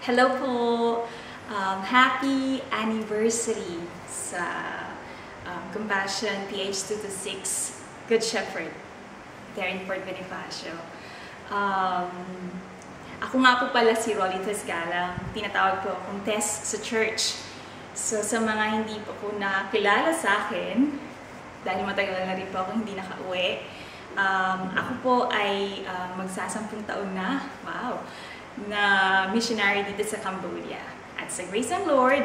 Hello po! Happy anniversary sa Compassion PH226 Good Shepherd there in Port Bonifacio. Ako nga po pala si Rolly Tesgalang. Tinatawag po akong Tess sa church. So sa mga hindi pa po nakilala sa akin, dahil matagal na rin po ako hindi nakauwi, ako po ay magsasampung taon na, wow, na missionary dito sa Cambodia. At sa Grace and Lord,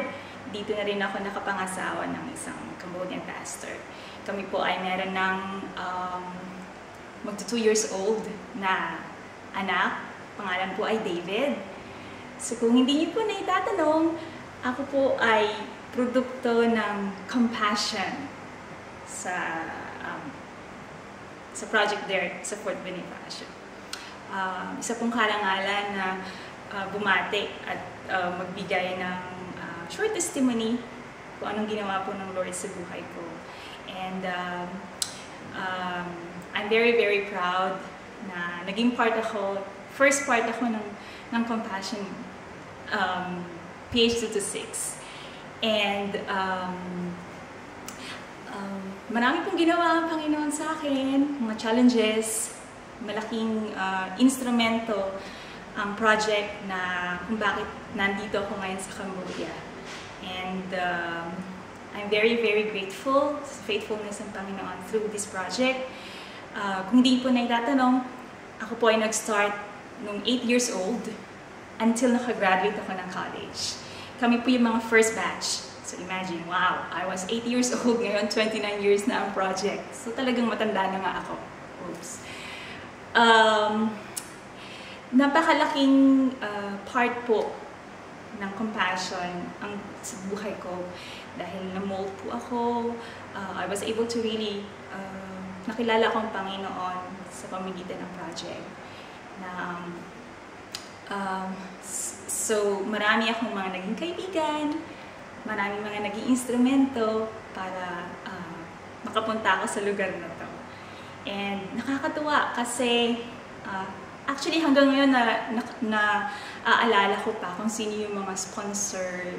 dito na rin ako nakapangasawa ng isang Cambodian pastor. Kami po ay meron ng magto 2 years old na anak. Pangalan po ay David. So kung hindi niyo po na itatanong, ako po ay produkto ng Compassion sa project there sa Port Bonifacio. Isa pong karangalan na bumati at magbigay ng short testimony kung anong ginawa po ng Lord sa buhay ko. And I'm very, very proud na naging first part ako ng Compassion PH226. And marami pong ginawa ang Panginoon sa akin, mga challenges, malaking instrumento ang project na kung bakit nandito ako ngayon sa Cambodia. And I'm very, very grateful sa faithfulness ng Panginoon through this project. Kung hindi po na itatanong, ako po ay nag-start nung 8 years old until nakagraduate ako ng college. Kami po yung mga first batch. So imagine, wow, I was 8 years old, ngayon 29 years na ang project. So talagang matanda na nga ako. Oops. Napakalaking part po ng Compassion ang sa buhay ko dahil na-mold po ako. I was able to really nakilala ko ang Panginoon sa pamamagitan ng project. So marami akong mga naging kaibigan, maraming mga naging instrumento para makapunta ako sa lugar na to. And nakakatuwa kasi actually hanggang ngayon naaalala ko pa kung sino yung mga sponsor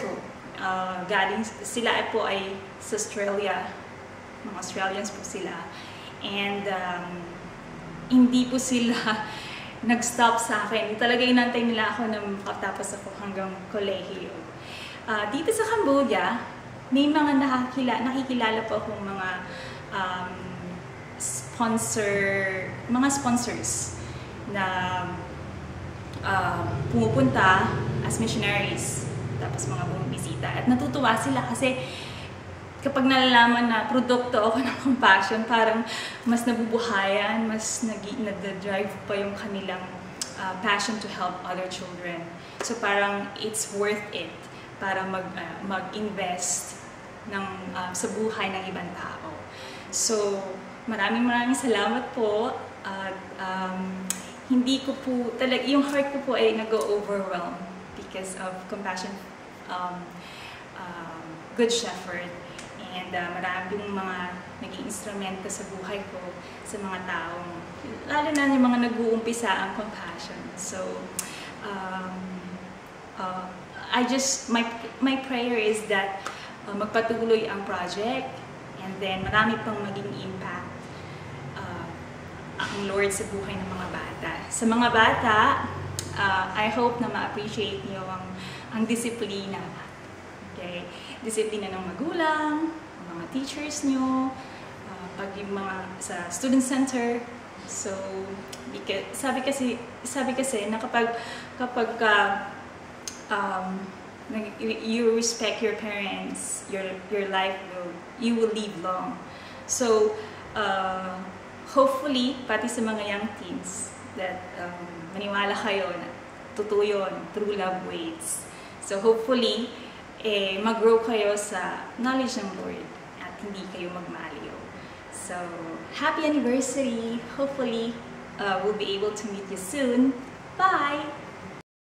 ko. Galing sila po ay sa Australia, mga Australians po sila. And hindi po sila nag-stop sa akin. Talaga inantay nila ako na makatapos ako hanggang kolehiyo. Dito sa Cambodia, may mga nakikilala po akong mga sponsors na pumupunta as missionaries, tapos mga bumibisita. At natutuwa sila kasi kapag nalalaman na produkto ako ng Compassion, parang mas nabubuhayan, mas nag-drive pa yung kanilang passion to help other children. So parang it's worth it para mag-invest sa buhay ng ibang tao. So maraming salamat po. Hindi ko po, yung heart ko po ay nag-overwhelm because of Compassion Good Shepherd. And maraming mga naging instrumento sa buhay ko, sa mga taong, lalo na yung mga nag-uumpisa ang Compassion. So, my prayer is that magpatuloy ang project and then marami pang maging impact ang Lord sa buhay ng mga bata. Sa mga bata, I hope na ma-appreciate niyo ang disiplina. Okay? Disiplina ng magulang, ng mga teachers niyo, pag yung mga sa student center. So, sabi kasi na kapag you respect your parents, your life you will live long. So, hopefully, pati sa mga young teens, that maniwala kayo na totoo yun, true love waits. So hopefully, mag-grow kayo sa knowledge ng Lord at hindi kayo magmaliw. So, happy anniversary! Hopefully, we'll be able to meet you soon. Bye!